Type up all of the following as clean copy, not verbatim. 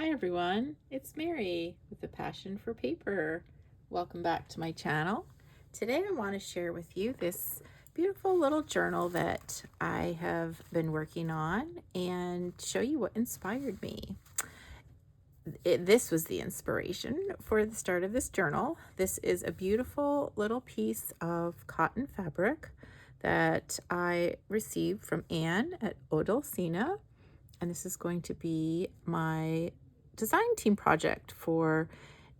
Hi everyone, it's Mary with a passion for paper. Welcome back to my channel. Today I want to share with you this beautiful little journal that I have been working on and show you what inspired me. This was the inspiration for the start of this journal. This is a beautiful little piece of cotton fabric that I received from Anne at Odulcina, and this is going to be my design team project for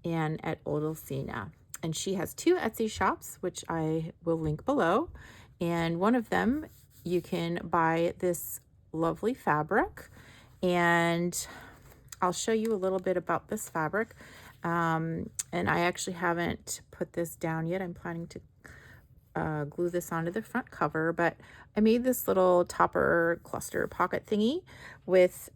Anne at Odulcina. And she has two Etsy shops, which I will link below. And one of them, you can buy this lovely fabric. And I'll show you a little bit about this fabric. And I actually haven't put this down yet. I'm planning to glue this onto the front cover, but I made this little topper cluster pocket thingy with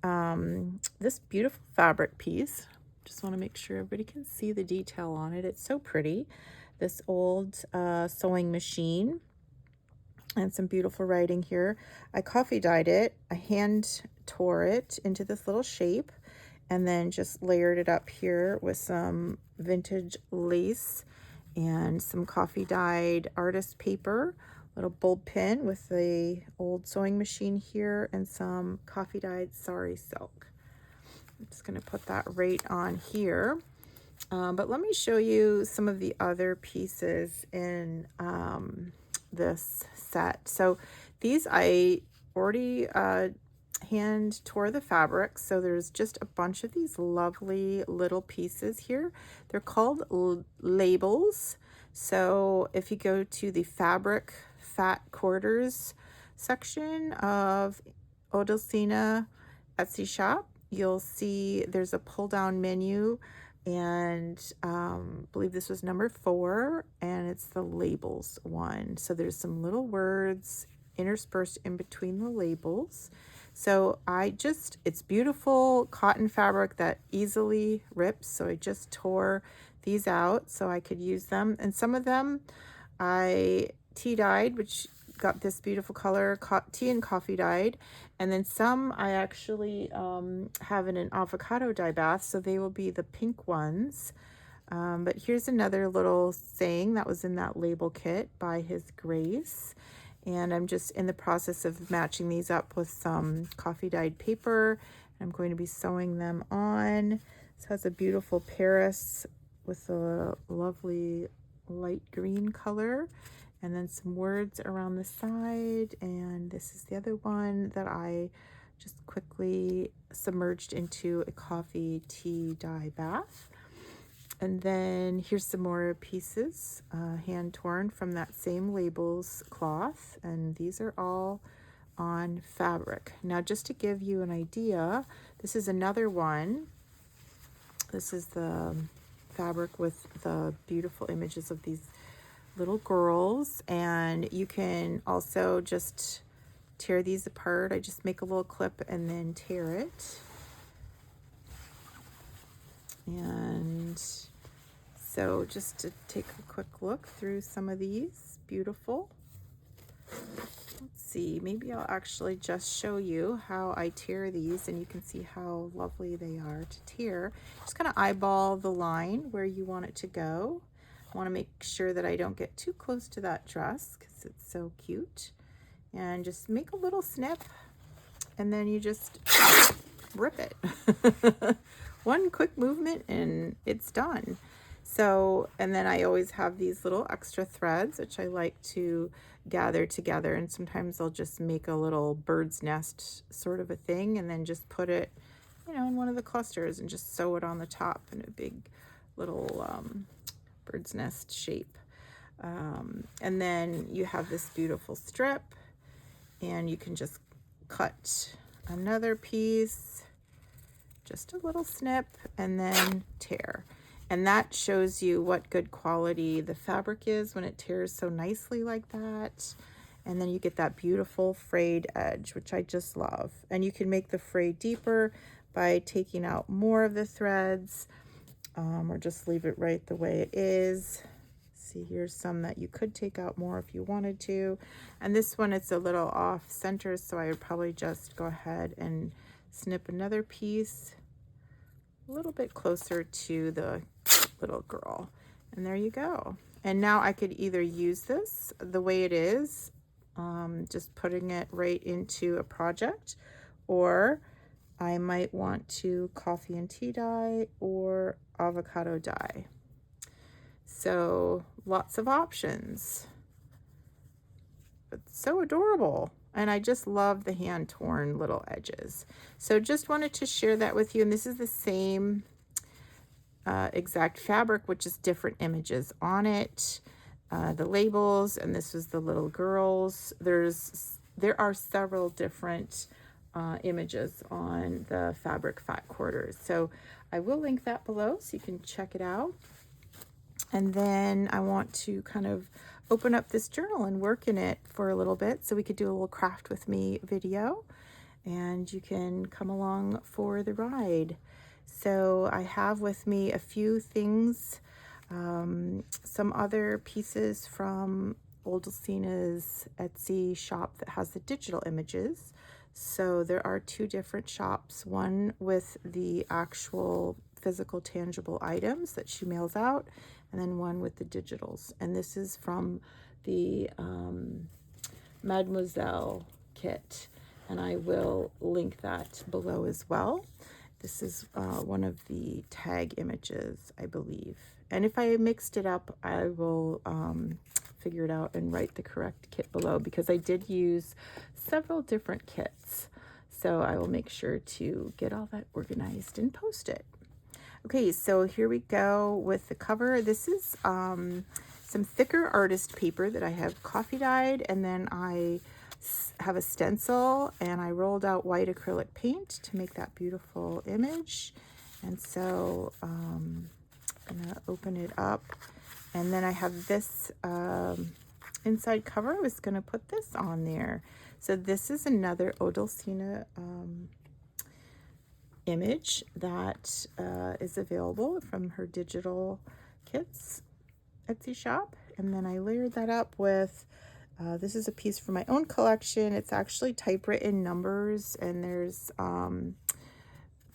this beautiful fabric piece. Just want to make sure everybody can see the detail on it. It's so pretty. This old sewing machine and some beautiful writing here. I coffee dyed it. I hand tore it into this little shape and then just layered it up here with some vintage lace and some coffee dyed artist paper, little bulb pin with the old sewing machine here, and some coffee dyed sari silk. I'm just going to put that right on here. But let me show you some of the other pieces in this set. So these I already hand tore the fabric, so there's just a bunch of these lovely little pieces here. They're called labels. So if you go to the fabric fat quarters section of Odulcina Etsy shop, you'll see there's a pull down menu, and I believe this was number 4, and it's the labels one. So there's some little words interspersed in between the labels. So it's beautiful cotton fabric that easily rips. So I just tore these out so I could use them. And some of them I tea dyed, which got this beautiful color, tea and coffee dyed. And then some I actually have in an avocado dye bath. So they will be the pink ones. But here's another little saying that was in that label kit by His Grace. And I'm just in the process of matching these up with some coffee dyed paper. I'm going to be sewing them on. This has a beautiful Paris with a lovely light green color, and then some words around the side. And this is the other one that I just quickly submerged into a coffee tea dye bath. And then here's some more pieces, hand torn from that same labels cloth, and these are all on fabric. Now, just to give you an idea, this is another one. This is the fabric with the beautiful images of these little girls, and you can also just tear these apart. I just make a little clip and then tear it. And so just to take a quick look through some of these, beautiful. Let's see, maybe I'll actually just show you how I tear these, and you can see how lovely they are to tear. Just kind of eyeball the line where you want it to go. I want to make sure that I don't get too close to that dress because it's so cute. And just make a little snip, and then you just rip it. One quick movement and it's done. So, and then I always have these little extra threads, which I like to gather together. And sometimes I'll just make a little bird's nest sort of a thing, and then just put it, in one of the clusters and just sew it on the top in a big little bird's nest shape. And then you have this beautiful strip, and you can just cut another piece, just a little snip, and then tear. And that shows you what good quality the fabric is when it tears so nicely like that. And then you get that beautiful frayed edge, which I just love. And you can make the fray deeper by taking out more of the threads, or just leave it right the way it is. See, here's some that you could take out more if you wanted to. And this one, it's a little off center, so I would probably just go ahead and snip another piece a little bit closer to the little girl. And there you go. And now I could either use this the way it is, just putting it right into a project, or I might want to coffee and tea dye or avocado dye. So lots of options, but so adorable. And I just love the hand torn little edges. So just wanted to share that with you. And this is the same exact fabric, which is different images on it, the labels, and this was the little girls. There are several different images on the fabric fat quarters, so I will link that below so you can check it out. And then I want to kind of open up this journal and work in it for a little bit so we could do a little craft with me video, and you can come along for the ride. So I have with me a few things, some other pieces from Odulcina's Etsy shop that has the digital images. So there are two different shops, one with the actual physical tangible items that she mails out, and then one with the digitals. And this is from the Mademoiselle kit, and I will link that below as well. This is one of the tag images, I believe. And if I mixed it up, I will figure it out and write the correct kit below, because I did use several different kits. So I will make sure to get all that organized and post it. Okay, so here we go with the cover. This is some thicker artist paper that I have coffee dyed, and then I have a stencil, and I rolled out white acrylic paint to make that beautiful image. And so I'm gonna open it up, and then I have this inside cover. I was gonna put this on there. So this is another Odulcina image that is available from her digital kits Etsy shop. And then I layered that up with this is a piece from my own collection. It's actually typewritten numbers, and there's from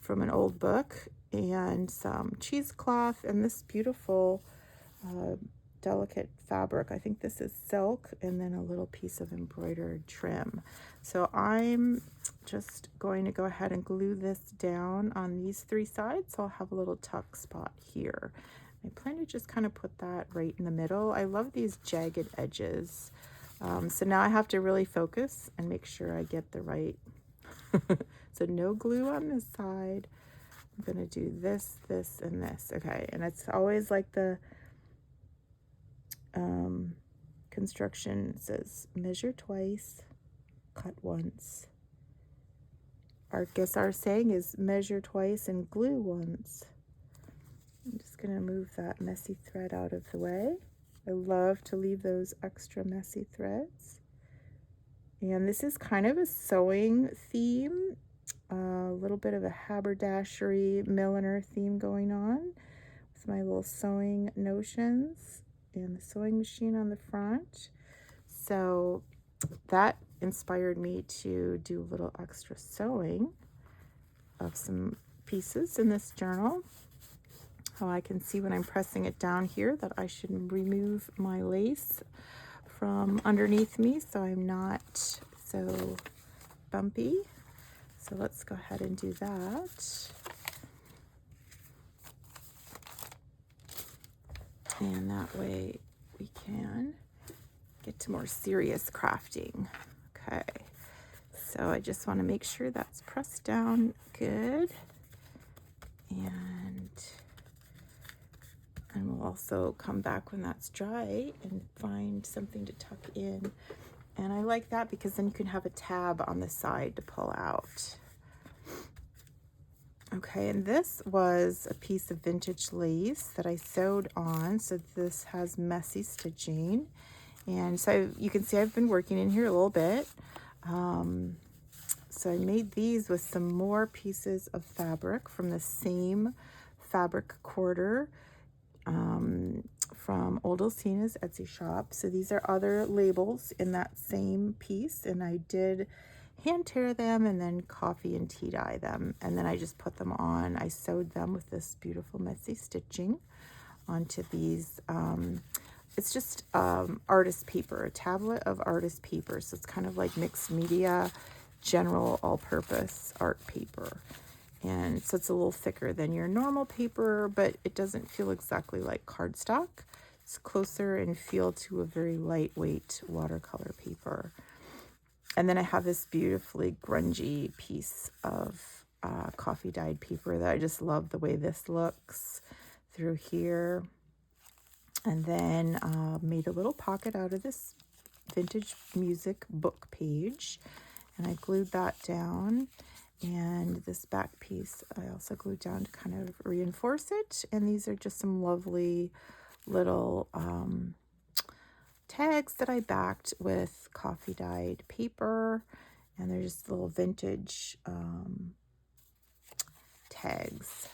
an old book, and some cheesecloth, and this beautiful delicate fabric. I think this is silk, and then a little piece of embroidered trim. So I'm just going to go ahead and glue this down on these three sides. So I'll have a little tuck spot here. I plan to just kind of put that right in the middle. I love these jagged edges. So now I have to really focus and make sure I get the right. So no glue on this side. I'm gonna do this, this, and this. Okay, and it's always like the construction says measure twice, cut once. I guess our saying is measure twice and glue once. I'm just gonna move that messy thread out of the way. I love to leave those extra messy threads. And this is kind of a sewing theme, a little bit of a haberdashery milliner theme going on with my little sewing notions and the sewing machine on the front. So that inspired me to do a little extra sewing of some pieces in this journal. Oh, I can see when I'm pressing it down here that I should remove my lace from underneath me so I'm not so bumpy. So let's go ahead and do that. And that way we can get to more serious crafting. Okay, so I just want to make sure that's pressed down good. And we'll also come back when that's dry and find something to tuck in. And I like that because then you can have a tab on the side to pull out. Okay, and this was a piece of vintage lace that I sewed on. So this has messy stitching. And so you can see I've been working in here a little bit. So I made these with some more pieces of fabric from the same fabric quarter from Odulcina's Etsy shop. So these are other labels in that same piece, and I did hand tear them and then coffee and tea dye them. And then I just put them on. I sewed them with this beautiful messy stitching onto these. It's just artist paper, a tablet of artist paper. So it's kind of like mixed media, general all-purpose art paper. And so it's a little thicker than your normal paper, but it doesn't feel exactly like cardstock. It's closer in feel to a very lightweight watercolor paper. And then I have this beautifully grungy piece of coffee dyed paper that I just love the way this looks through here. And then made a little pocket out of this vintage music book page, and I glued that down. And this back piece I also glued down to kind of reinforce it. And these are just some lovely little tags that I backed with coffee dyed paper, and they're just little vintage tags.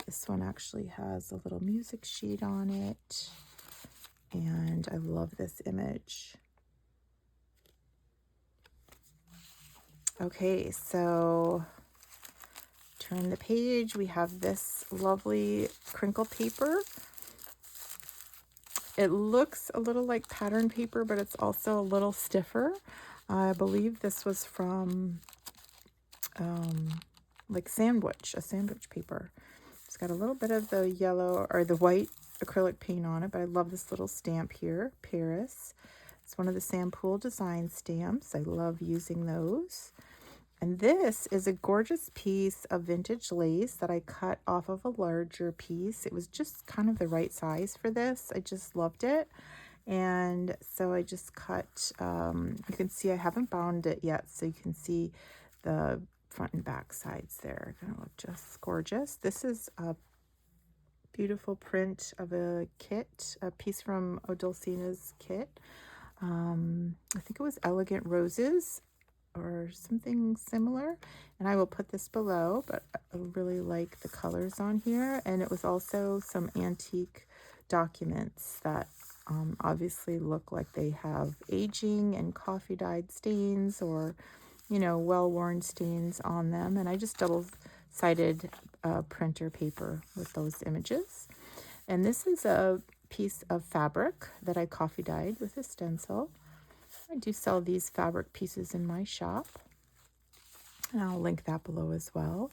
This one actually has a little music sheet on it, and I love this image. Okay, so turn the page. We have this lovely crinkle paper. It looks a little like pattern paper, but it's also a little stiffer. I believe this was from like a sandwich paper. It's got a little bit of the yellow or the white acrylic paint on it, but I love this little stamp here, Paris. It's one of the Sampool design stamps. I love using those. And this is a gorgeous piece of vintage lace that I cut off of a larger piece. It was just kind of the right size for this. I just loved it. And so I just cut, you can see I haven't bound it yet, so you can see the front and back sides there. Gonna look just gorgeous. This is a beautiful print of a kit, a piece from Odulcina's kit. I think it was Elegant Roses or something similar, and I will put this below, but I really like the colors on here. And it was also some antique documents that obviously look like they have aging and coffee dyed stains, or well-worn stains on them. And I just double-sided printer paper with those images. And this is a piece of fabric that I coffee dyed with a stencil. I do sell these fabric pieces in my shop, and I'll link that below as well.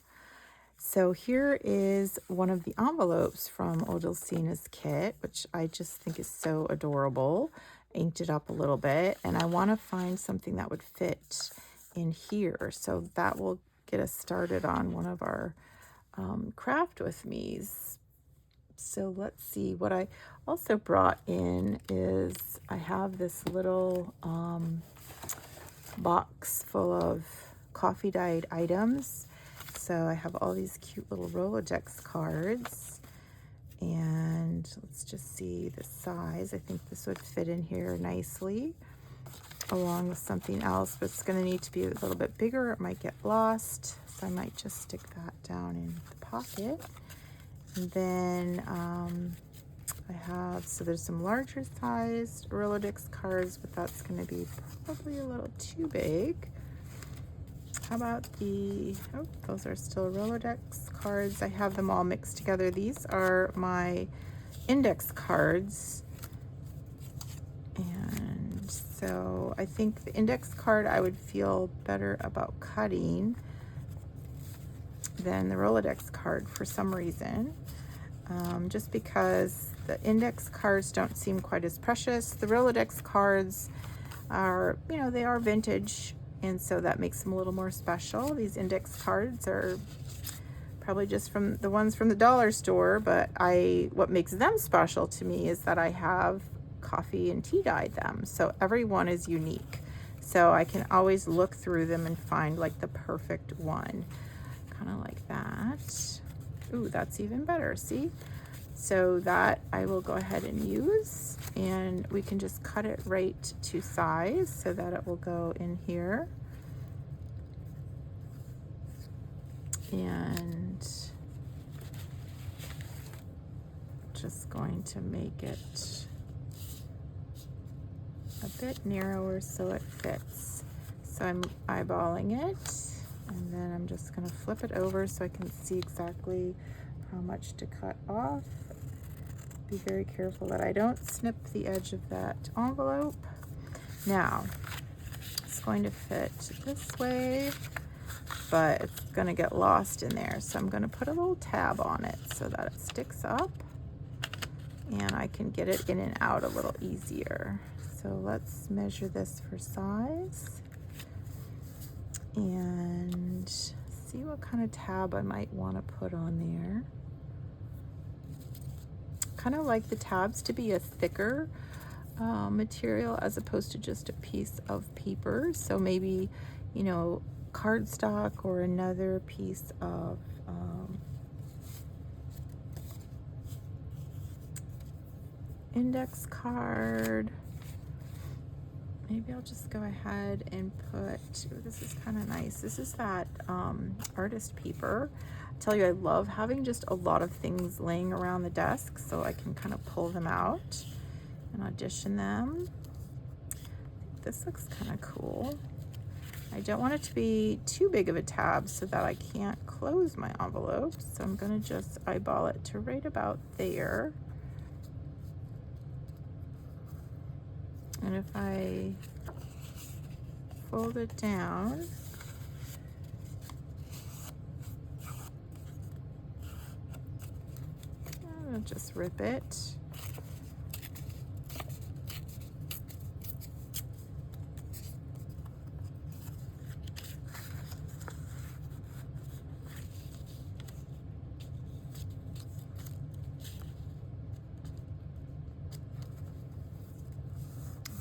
So here is one of the envelopes from Odulcina's kit, which I just think is so adorable. Inked it up a little bit, and I want to find something that would fit in here. So that will get us started on one of our craft with me's. So let's see. What I also brought in is I have this little box full of coffee dyed items. So I have all these cute little Rolodex cards, and let's just see the size. I think this would fit in here nicely along with something else, but it's going to need to be a little bit bigger. It might get lost, so I might just stick that down in the pocket. And then I have, so there's some larger sized Rolodex cards, but that's going to be probably a little too big. How about those are still Rolodex cards. I have them all mixed together. These are my index cards. And so I think the index card I would feel better about cutting than the Rolodex card for some reason. Just because the index cards don't seem quite as precious. The Rolodex cards are, they are vintage, and so that makes them a little more special. These index cards are probably just from the ones from the dollar store, but what makes them special to me is that I have coffee and tea dyed them. So every one is unique. So I can always look through them and find like the perfect one. Kind of like that. Ooh, that's even better, see? So that I will go ahead and use, and we can just cut it right to size so that it will go in here. And just going to make it a bit narrower so it fits. So I'm eyeballing it, and then I'm just gonna flip it over so I can see exactly how much to cut off. Be very careful that I don't snip the edge of that envelope. Now, it's going to fit this way, but it's gonna get lost in there. So I'm gonna put a little tab on it so that it sticks up and I can get it in and out a little easier. So let's measure this for size and see what kind of tab I might wanna put on there. Kind of like the tabs to be a thicker material as opposed to just a piece of paper. So maybe, you know, cardstock or another piece of index card. Maybe I'll just go ahead and put, ooh, this is kind of nice. This is that artist paper. I tell you, I love having just a lot of things laying around the desk so I can kind of pull them out and audition them. This looks kind of cool. I don't want it to be too big of a tab so that I can't close my envelope. So I'm gonna just eyeball it to right about there. And if I fold it down, I'll just rip it.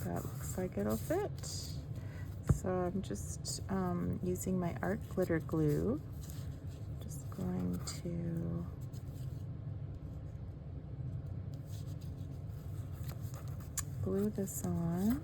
That looks like it'll fit. So I'm just using my art glitter glue. Just going to glue this on.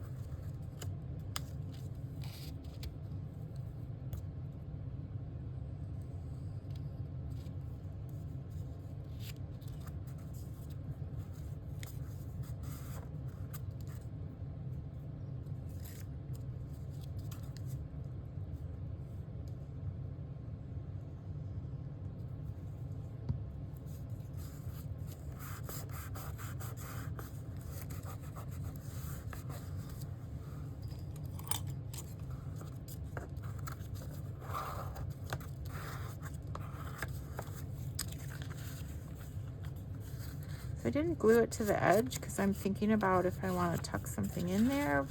I didn't glue it to the edge because I'm thinking about if I want to tuck something in there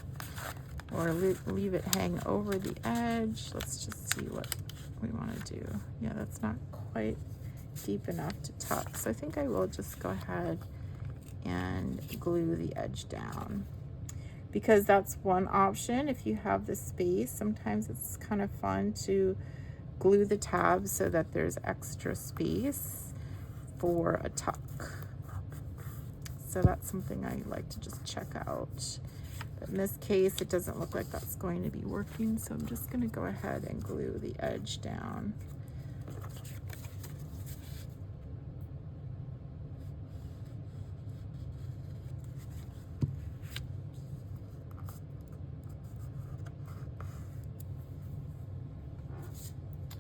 or leave it hang over the edge. Let's just see what we want to do. Yeah, that's not quite deep enough to tuck. So I think I will just go ahead and glue the edge down, because that's one option. If you have the space, sometimes it's kind of fun to glue the tabs so that there's extra space for a tuck. So that's something I like to just check out. But in this case, it doesn't look like that's going to be working, so I'm just going to go ahead and glue the edge down.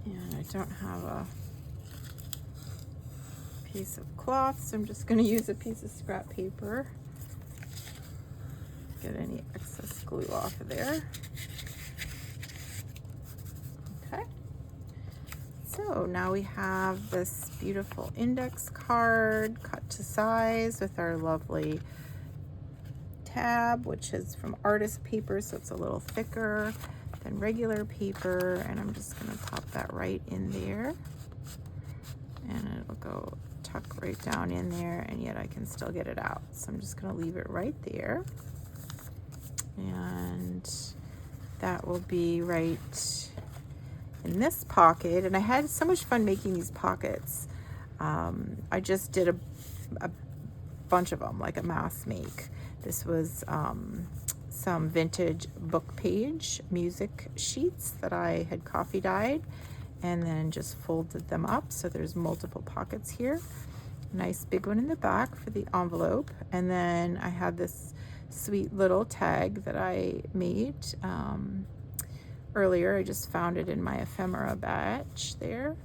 And I don't have a piece of cloth, so I'm just going to use a piece of scrap paper. Get any excess glue off of there. Okay. So now we have this beautiful index card cut to size with our lovely tab, which is from artist paper, so it's a little thicker than regular paper. And I'm just going to pop that right in there. And it'll go tuck right down in there, and yet I can still get it out. So I'm just going to leave it right there. And that will be right in this pocket. And I had so much fun making these pockets. I just did a bunch of them, like a mass make. This was some vintage book page music sheets that I had coffee dyed and then just folded them up. So there's multiple pockets here. Nice big one in the back for the envelope. And then I had this sweet little tag that I made earlier. I just found it in my ephemera batch there.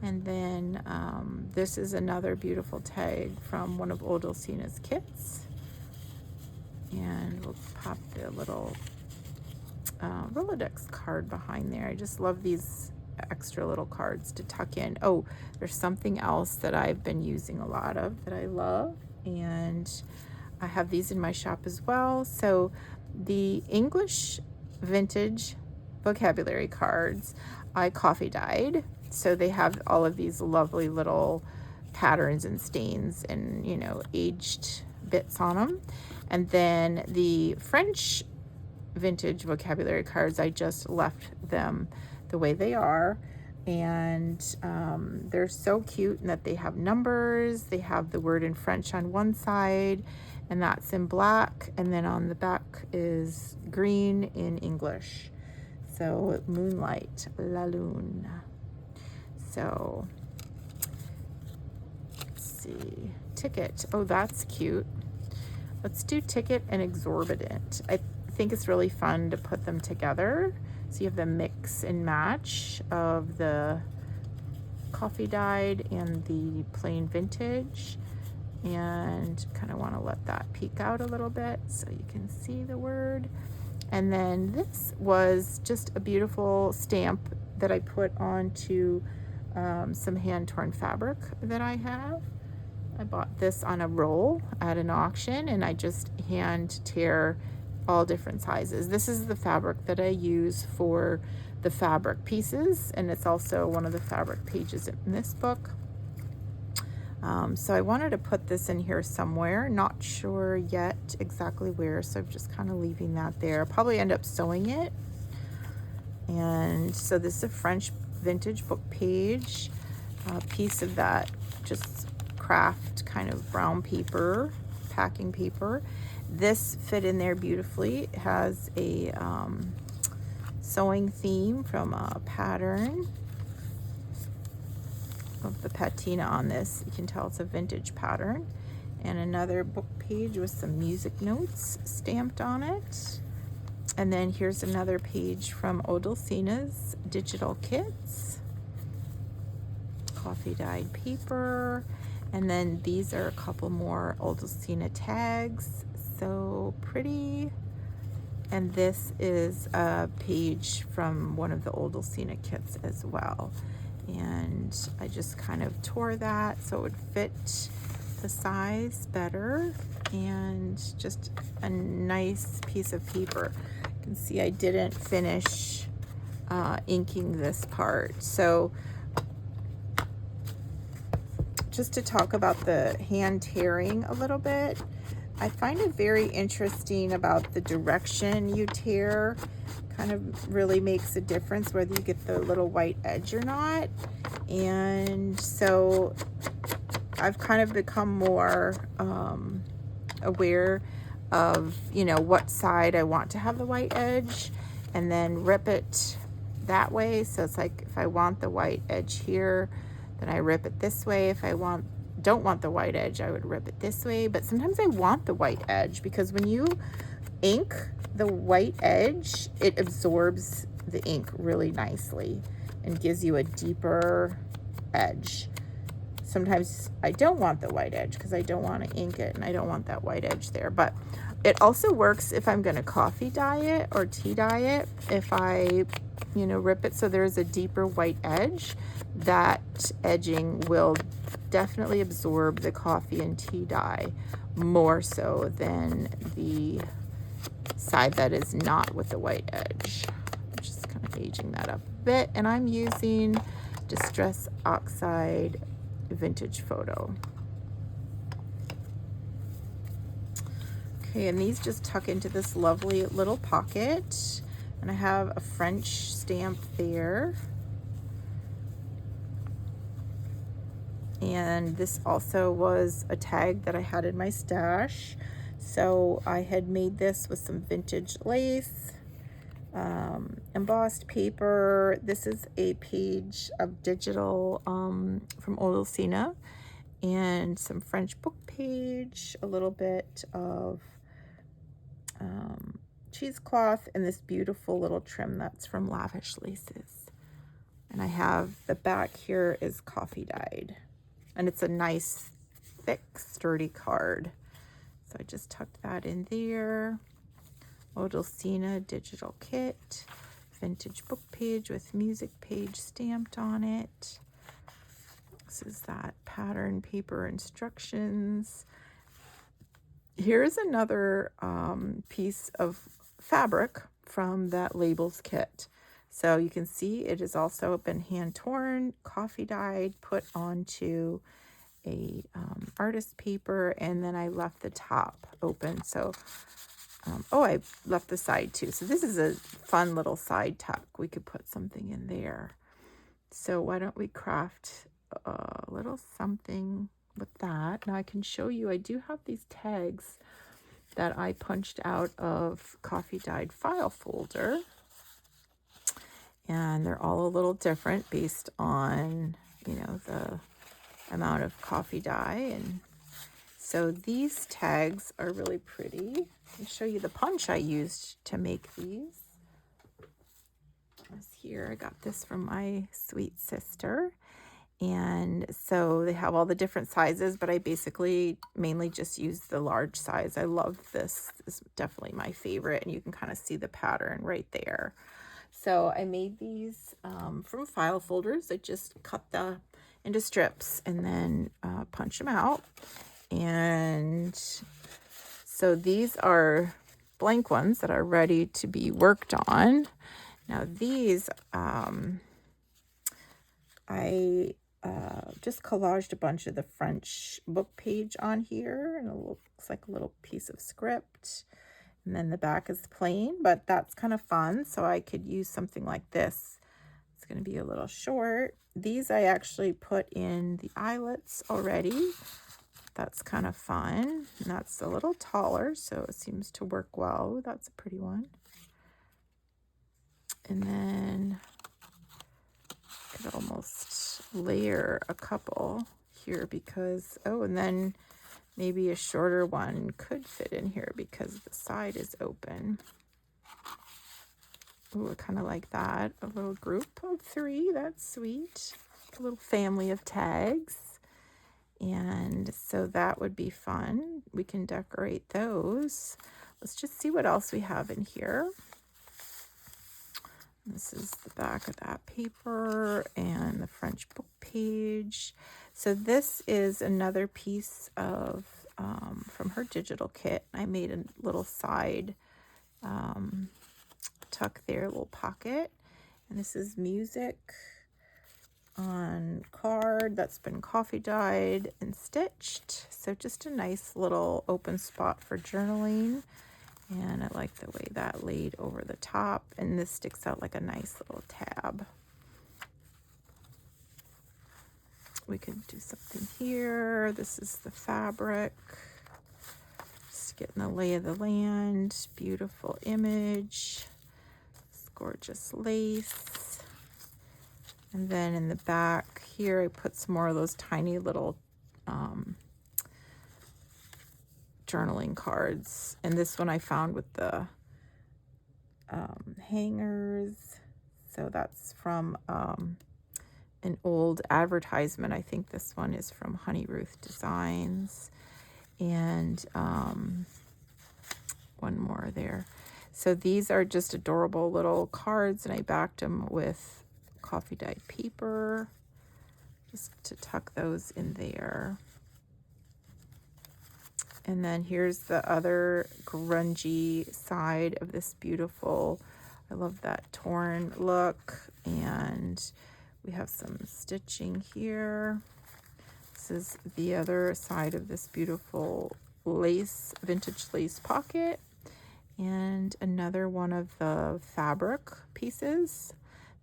And then this is another beautiful tag from one of Odulcina's kits. And we'll pop the little Rolodex card behind there. I just love these extra little cards to tuck in. Oh, there's something else that I've been using a lot of that I love, and I have these in my shop as well. So the English vintage vocabulary cards I coffee dyed, so they have all of these lovely little patterns and stains and, you know, aged bits on them. And then the French vintage vocabulary cards, I just left them the way they are, and they're so cute in that they have numbers, they have the word in French on one side, and that's in black, and then on the back is green in English. So Moonlight, La Lune. So let's see, Ticket. Oh, that's cute. Let's do Ticket and Exorbitant. I think it's really fun to put them together. So you have the mix and match of the coffee dyed and the plain vintage, and kind of want to let that peek out a little bit so you can see the word. And then this was just a beautiful stamp that I put onto some hand-torn fabric that I have. I bought this on a roll at an auction, and I just hand tear all different sizes. This is the fabric that I use for the fabric pieces, and it's also one of the fabric pages in this book. So I wanted to put this in here somewhere, not sure yet exactly where, so I'm just kind of leaving that there. Probably end up sewing it. And so this is a French vintage book page, a piece of that just craft kind of brown paper, packing paper. This fit in there beautifully. It has a sewing theme from a pattern of the patina on this. You can tell it's a vintage pattern. And another book page with some music notes stamped on it. And then here's another page from Odulcina's digital kits. Coffee dyed paper. And then these are a couple more Odulcina tags. So pretty. And this is a page from one of the Odulcina kits as well. And I just kind of tore that so it would fit the size better, and just a nice piece of paper. You can see I didn't finish inking this part. So just to talk about the hand tearing a little bit, I find it very interesting about the direction you tear. Kind of really makes a difference whether you get the little white edge or not. And so I've kind of become more aware of, you know, what side I want to have the white edge, and then rip it that way. So it's like if I want the white edge here, then I rip it this way. If I don't want the white edge, I would rip it this way. But sometimes I want the white edge, because when you ink the white edge, it absorbs the ink really nicely and gives you a deeper edge. Sometimes I don't want the white edge because I don't want to ink it and I don't want that white edge there. But it also works if I'm going to coffee dye it or tea dye it. If I, you know, rip it so there's a deeper white edge, that edging will definitely absorb the coffee and tea dye more so than the side that is not with the white edge. I'm just kind of aging that up a bit, and I'm using Distress Oxide Vintage Photo. Okay, and these just tuck into this lovely little pocket, and I have a French stamp there. And this also was a tag that I had in my stash. So I had made this with some vintage lace, embossed paper. This is a page of digital from Odulcina, and some French book page, a little bit of cheesecloth and this beautiful little trim that's from Lavish Laces. And I have the back here is coffee dyed. And it's a nice, thick, sturdy card. So I just tucked that in there. Odulcina digital kit. Vintage book page with music page stamped on it. This is that pattern paper instructions. Here's another piece of fabric from that labels kit. So you can see it has also been hand torn, coffee dyed, put onto a artist paper, and then I left the top open. So, oh, I left the side too. So this is a fun little side tuck. We could put something in there. So why don't we craft a little something with that. Now I can show you, I do have these tags that I punched out of coffee dyed file folder. And they're all a little different based on, you know, the amount of coffee dye. And so these tags are really pretty. I'll show you the punch I used to make these. This here, I got this from my sweet sister. And so they have all the different sizes, but I basically mainly just use the large size. I love this. This is definitely my favorite, and you can kind of see the pattern right there. So I made these from file folders. I just cut them into strips and then punch them out. And so these are blank ones that are ready to be worked on. Now these, I just collaged a bunch of the French book page on here, and it looks like a little piece of script. And then the back is plain, but that's kind of fun. So I could use something like this. It's going to be a little short. These I actually put in the eyelets already. That's kind of fun. And that's a little taller, so it seems to work well. That's a pretty one. And then I could almost layer a couple here because, oh, and then maybe a shorter one could fit in here because the side is open. Ooh, I kind of like that. A little group of 3. That's sweet. A little family of tags. And so that would be fun. We can decorate those. Let's just see what else we have in here. This is the back of that paper and the French book page. So this is another piece of from her digital kit. I made a little side tuck there, a little pocket. And this is music on card that's been coffee dyed and stitched. So just a nice little open spot for journaling. And I like the way that laid over the top. And this sticks out like a nice little tab. We can do something here. This is the fabric. Just getting the lay of the land. Beautiful image. This gorgeous lace. And then in the back here, I put some more of those tiny little journaling cards. And this one I found with the hangers. So that's from an old advertisement. I think this one is from Honey Ruth Designs. And one more there. So these are just adorable little cards, and I backed them with coffee dyed paper just to tuck those in there. And then here's the other grungy side of this beautiful, I love that torn look. And we have some stitching here. This is the other side of this beautiful lace, vintage lace pocket. And another one of the fabric pieces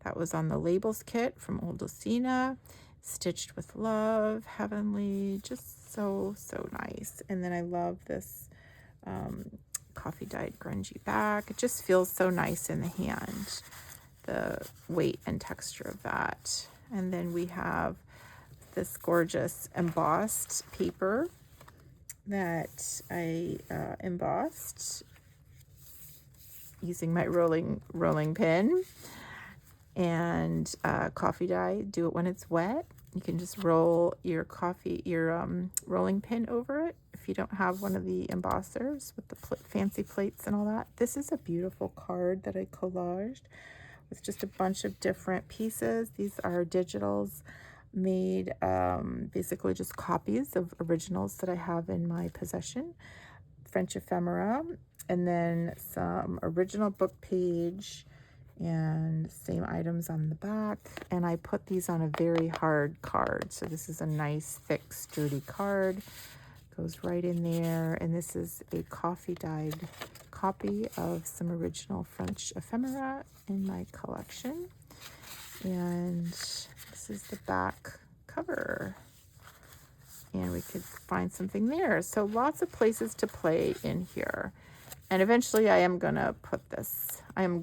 that was on the labels kit from Odulcina. Stitched with love, heavenly, just so nice. And then I love this coffee dyed grungy back. It just feels so nice in the hand, the weight and texture of that. And then we have this gorgeous embossed paper that I embossed using my rolling pin. And coffee dye, do it when it's wet. You can just roll your rolling pin over it if you don't have one of the embossers with the fancy plates and all that. This is a beautiful card that I collaged with just a bunch of different pieces. These are digitals made, basically just copies of originals that I have in my possession. French ephemera, and then some original book page, and same items on the back. And I put these on a very hard card. So this is a nice, thick, sturdy card. Goes right in there. And this is a coffee dyed copy of some original French ephemera in my collection. And this is the back cover. And we could find something there. So lots of places to play in here. And eventually I am going to put this on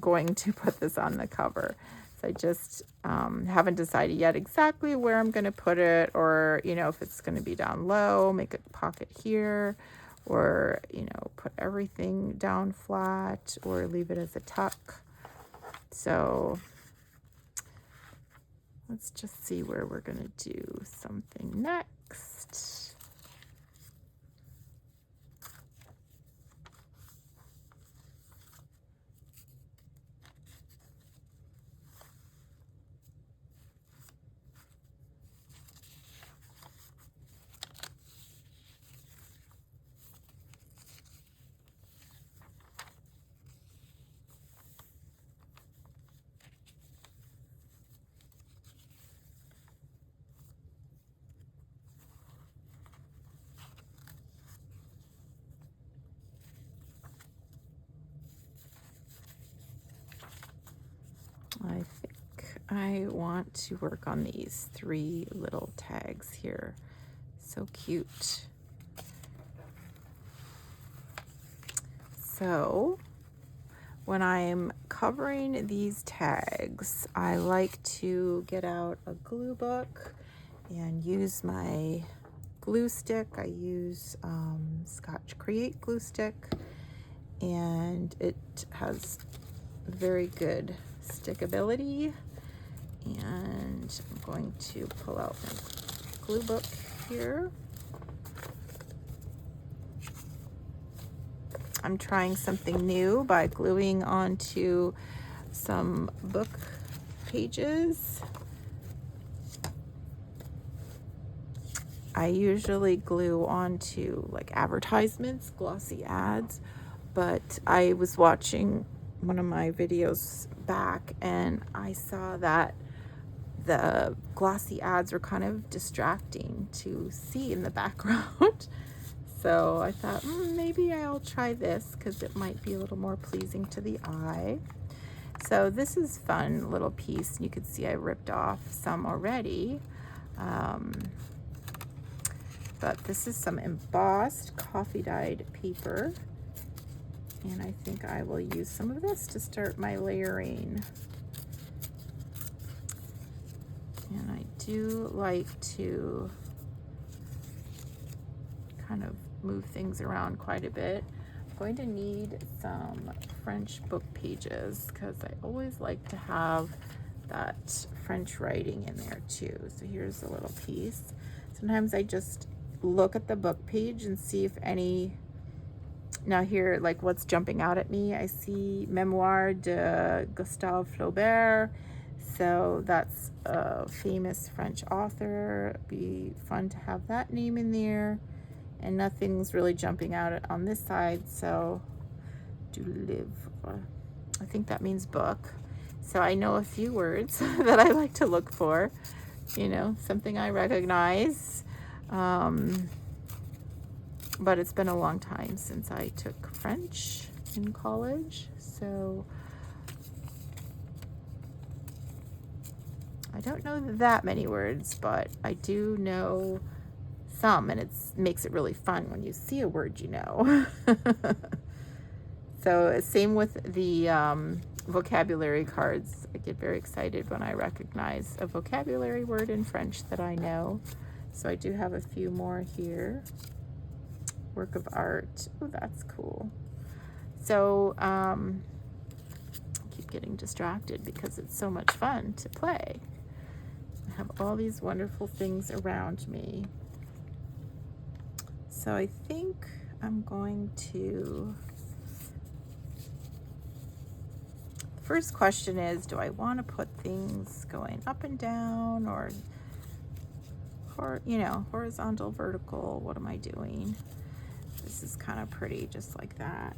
the cover. So I just haven't decided yet exactly where I'm going to put it, or, you know, if it's going to be down low, make a pocket here, or, you know, put everything down flat, or leave it as a tuck. So let's just see where we're going to do something next. I think I want to work on these 3 little tags here. So cute. So when I'm covering these tags, I like to get out a glue book and use my glue stick. I use Scotch Create glue stick, and it has very good stickability. And I'm going to pull out my glue book here. I'm trying something new by gluing onto some book pages. I usually glue onto like advertisements, glossy ads, but I was watching one of my videos back and I saw that the glossy ads were kind of distracting to see in the background. So I thought, maybe I'll try this because it might be a little more pleasing to the eye. So this is fun little piece. You can see I ripped off some already. But this is some embossed coffee dyed paper. And I think I will use some of this to start my layering. And I do like to kind of move things around quite a bit. I'm going to need some French book pages because I always like to have that French writing in there too. So here's a little piece. Sometimes I just look at the book page and see if any, now here, like what's jumping out at me, I see Memoir de Gustave Flaubert. So that's a famous French author. It'd be fun to have that name in there. And nothing's really jumping out on this side, so du livre, I think that means book. So I know a few words that I like to look for, you know, something I recognize. But it's been a long time since I took French in college, so I don't know that many words, but I do know some, and it makes it really fun when you see a word you know. So same with the vocabulary cards. I get very excited when I recognize a vocabulary word in French that I know. So I do have a few more here. Work of art. Oh, that's cool. So getting distracted because it's so much fun to play. I have all these wonderful things around me. So I think I'm going to, the first question is, do I want to put things going up and down, or you know, horizontal, vertical? What am I doing? This is kind of pretty just like that.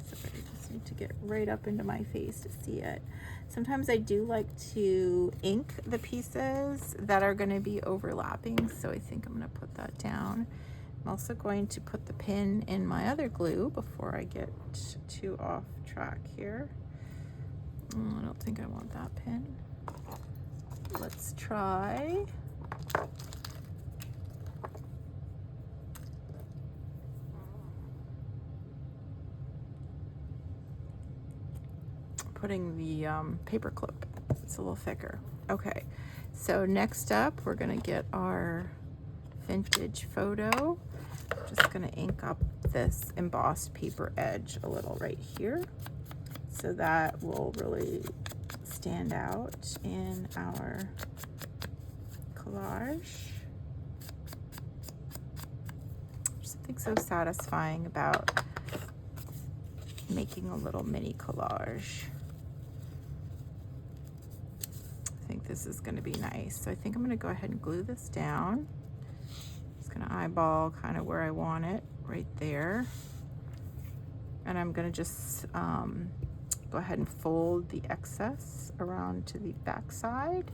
So I just need to get right up into my face to see it. Sometimes I do like to ink the pieces that are going to be overlapping, so I think I'm going to put that down. I'm also going to put the pin in my other glue before I get too off track here. Oh, I don't think I want that pin. Let's try. Putting the paper clip. It's a little thicker. Okay, so next up we're gonna get our vintage photo. I'm just gonna ink up this embossed paper edge a little right here, so that will really stand out in our collage. There's something so satisfying about making a little mini collage. I think this is going to be nice. So I think I'm going to go ahead and glue this down. Just going to eyeball kind of where I want it, right there. And I'm going to just go ahead and fold the excess around to the back side.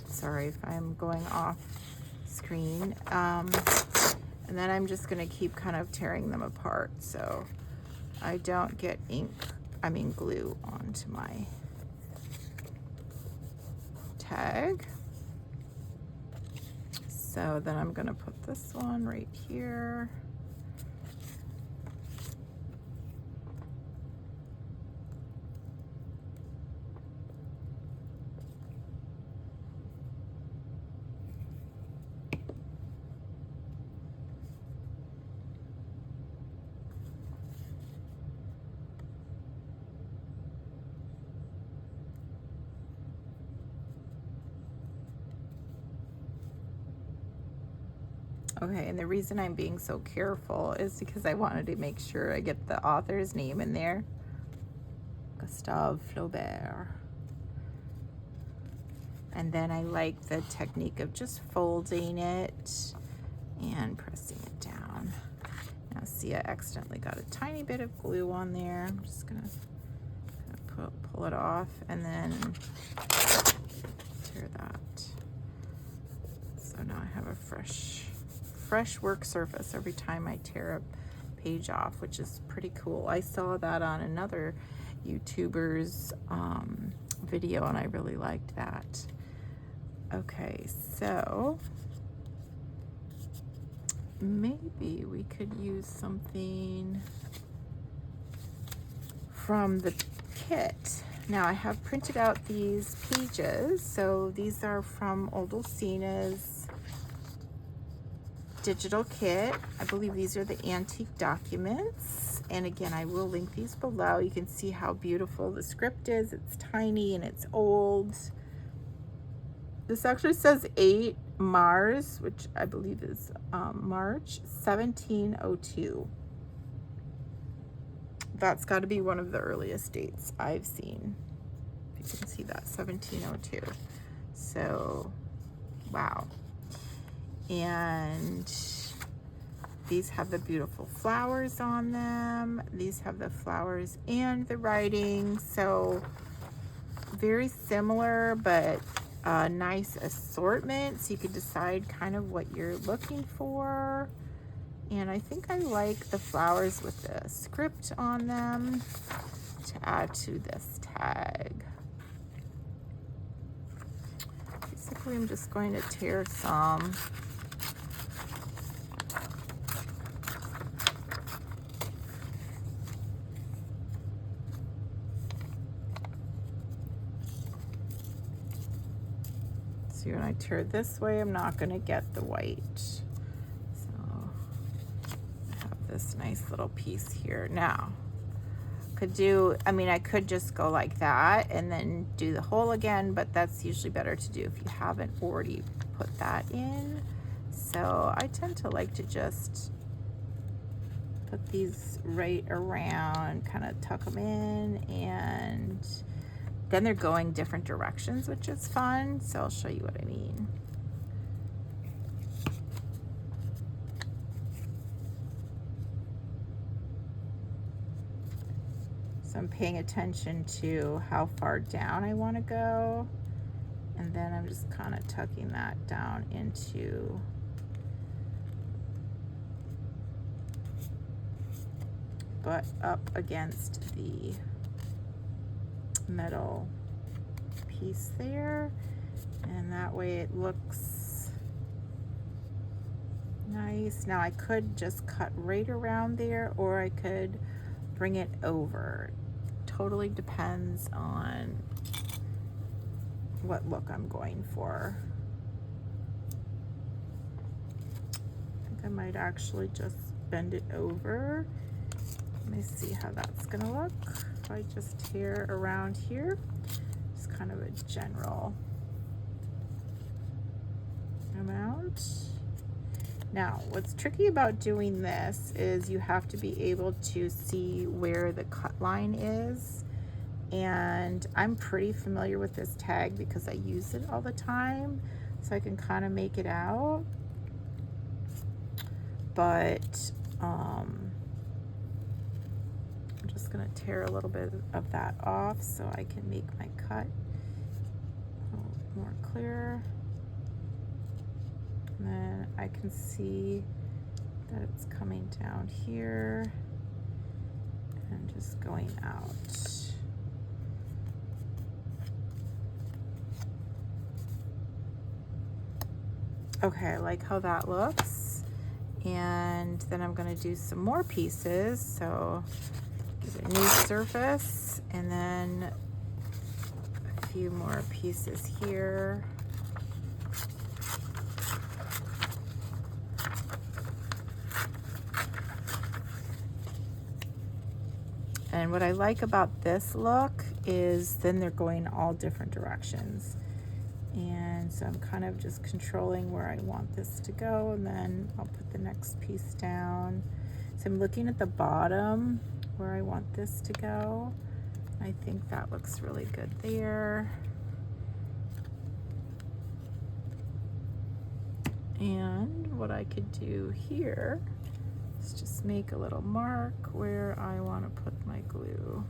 Sorry if I'm going off screen. And then I'm just gonna keep kind of tearing them apart so I don't get glue onto my tag. So then I'm gonna put this one right here. Okay, and the reason I'm being so careful is because I wanted to make sure I get the author's name in there. Gustave Flaubert. And then I like the technique of just folding it and pressing it down. Now see, I accidentally got a tiny bit of glue on there. I'm just gonna pull it off and then tear that. So now I have a fresh work surface every time I tear a page off, which is pretty cool. I saw that on another YouTuber's video and I really liked that. Okay, so maybe we could use something from the kit. Now I have printed out these pages. So these are from Odulcina's digital kit. I believe these are the antique documents. And again, I will link these below. You can see how beautiful the script is. It's tiny and it's old. This actually says 8 Mars, which I believe is March 1702. That's got to be one of the earliest dates I've seen. You can see that, 1702. So, wow. And these have the beautiful flowers on them. These have the flowers and the writing. So very similar, but a nice assortment. So you could decide kind of what you're looking for. And I think I like the flowers with the script on them to add to this tag. Basically, I'm just going to tear some. tear this way, I'm not gonna get the white. So I have this nice little piece here. Now, I could just go like that and then do the hole again, but that's usually better to do if you haven't already put that in. So I tend to like to just put these right around, kind of tuck them in, and then they're going different directions, which is fun. So I'll show you what I mean. So I'm paying attention to how far down I want to go, and then I'm just kind of tucking that down into butt up against the metal piece there, and that way it looks nice. Now I could just cut right around there, or I could bring it over. Totally depends on what look I'm going for. I think I might actually just bend it over. Let me see how that's gonna look. If I just tear around here, just kind of a general amount. Now, what's tricky about doing this is you have to be able to see where the cut line is. And I'm pretty familiar with this tag because I use it all the time, so I can kind of make it out. But I'm just gonna tear a little bit of that off so I can make my cut a little more clear. And then I can see that it's coming down here and just going out. Okay, I like how that looks. And then I'm gonna do some more pieces. So give it a new surface, and then a few more pieces here. And what I like about this look is then they're going all different directions. And so I'm kind of just controlling where I want this to go, and then I'll put the next piece down. So I'm looking at the bottom where I want this to go. I think that looks really good there. And what I could do here is just make a little mark where I want to put my glue.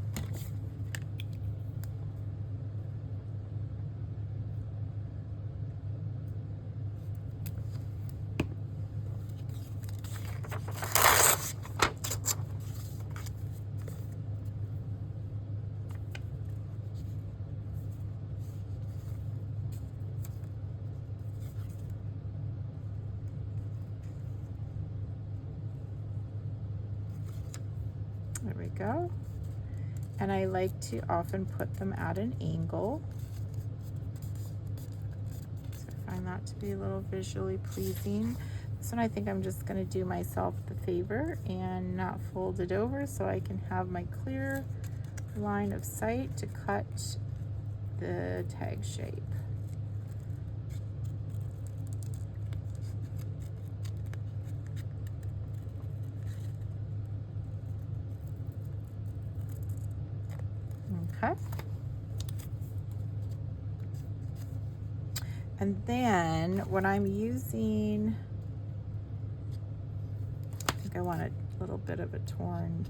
There we go. And I like to often put them at an angle. So I find that to be a little visually pleasing. This one I think I'm just gonna do myself the favor and not fold it over so I can have my clear line of sight to cut the tag shape. Okay. And then when I'm using, I think I want a little bit of a torn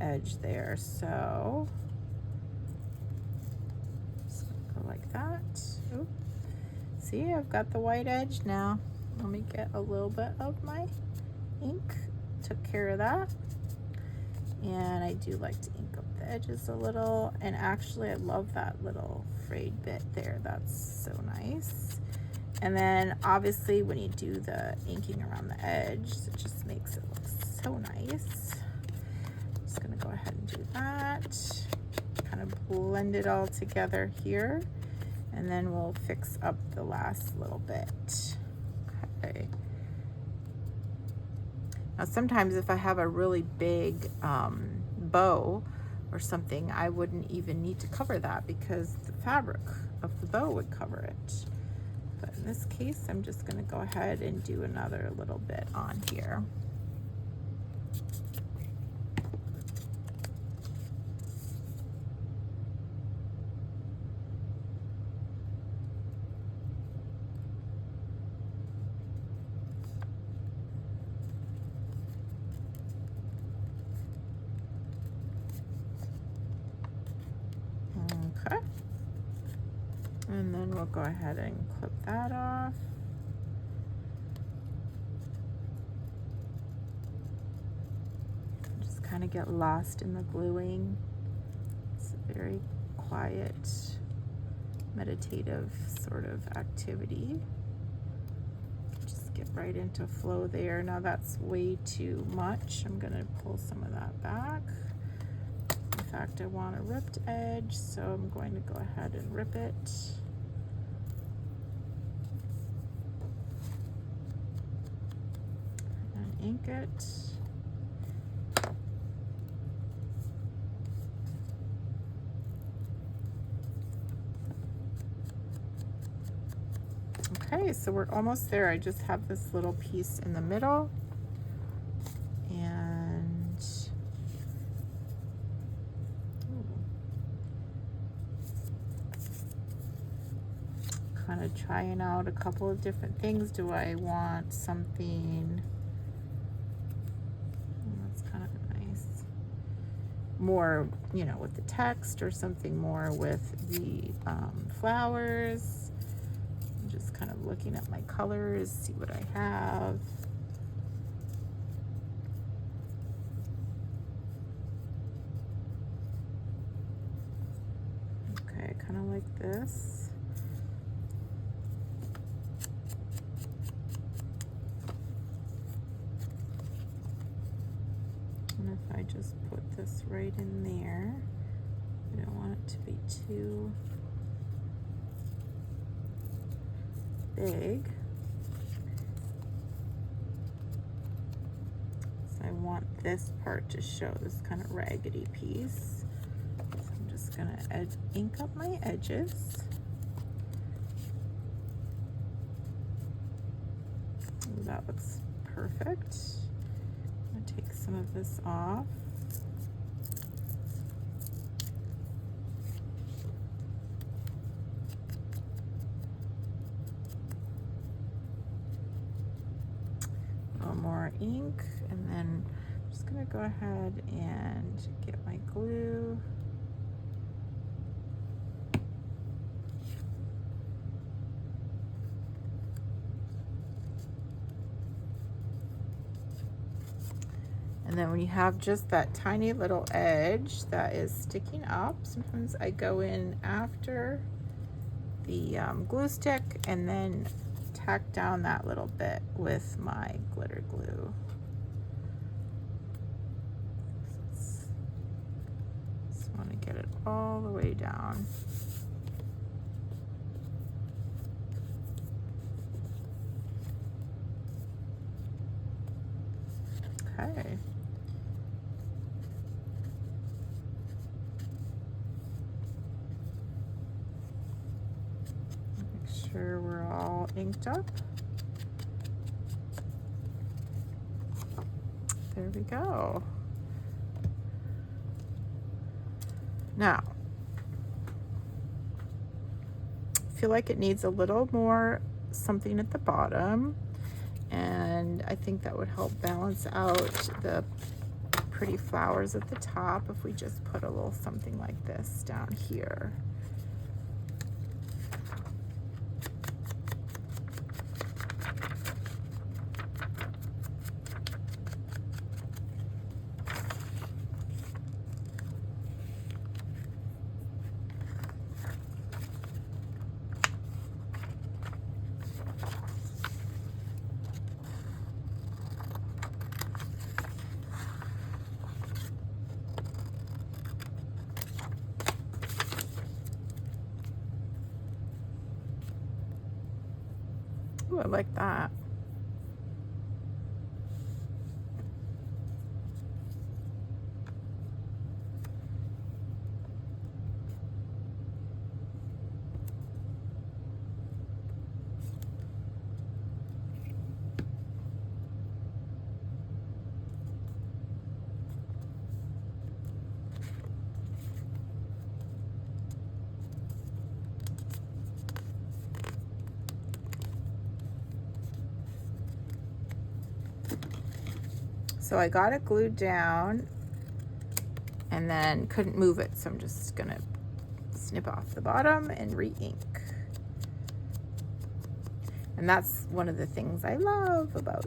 edge there, so just go like that. Oop. See, I've got the white edge now. Let me get a little bit of my ink. Took care of that. And I do like to ink up the edges a little, and actually I love that little frayed bit there. That's so nice. And then obviously when you do the inking around the edge, it just makes it look so nice. I'm just gonna go ahead and do that. Kind of blend it all together here. and then we'll fix up the last little bit. Okay. Now sometimes if I have a really big bow or something, I wouldn't even need to cover that because the fabric of the bow would cover it. But in this case, I'm just going to go ahead and do another little bit on here. Okay. And then we'll go ahead and clip that off. Just kind of get lost in the gluing. It's a very quiet, meditative sort of activity. Just get right into flow there. Now that's way too much. I'm going to pull some of that back. In fact, I want a ripped edge, so I'm going to go ahead and rip it. And ink it. Okay, so we're almost there. I just have this little piece in the middle. Kind of trying out a couple of different things. Do I want something that's kind of nice, more, you know, with the text, or something more with the flowers? I'm just kind of looking at my colors, see what I have. Okay, kind of like this. And if I just put this right in there, I don't want it to be too big. So I want this part to show, this kind of raggedy piece. So I'm just gonna ink up my edges. Ooh, that looks perfect. Take some of this off. A little more ink, and then I'm just going to go ahead and get my glue. And then when you have just that tiny little edge that is sticking up, sometimes I go in after the glue stick and then tack down that little bit with my glitter glue. Just want to get it all the way down. Okay. Sure we're all inked up. There we go. Now, I feel like it needs a little more something at the bottom, and I think that would help balance out the pretty flowers at the top if we just put a little something like this down here. I like that. So I got it glued down and then couldn't move it, so I'm just gonna snip off the bottom and re-ink. And that's one of the things I love about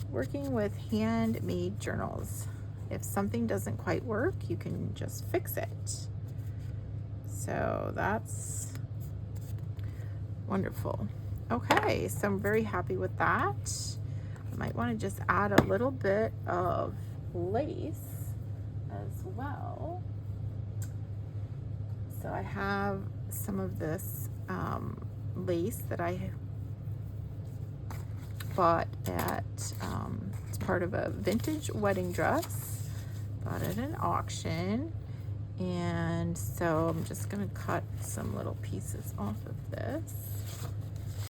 working with handmade journals. If something doesn't quite work, you can just fix it. So that's wonderful. Okay, so I'm very happy with that. I might want to just add a little bit of lace as well. So I have some of this lace that I bought at, it's part of a vintage wedding dress, bought at an auction. And so I'm just gonna cut some little pieces off of this.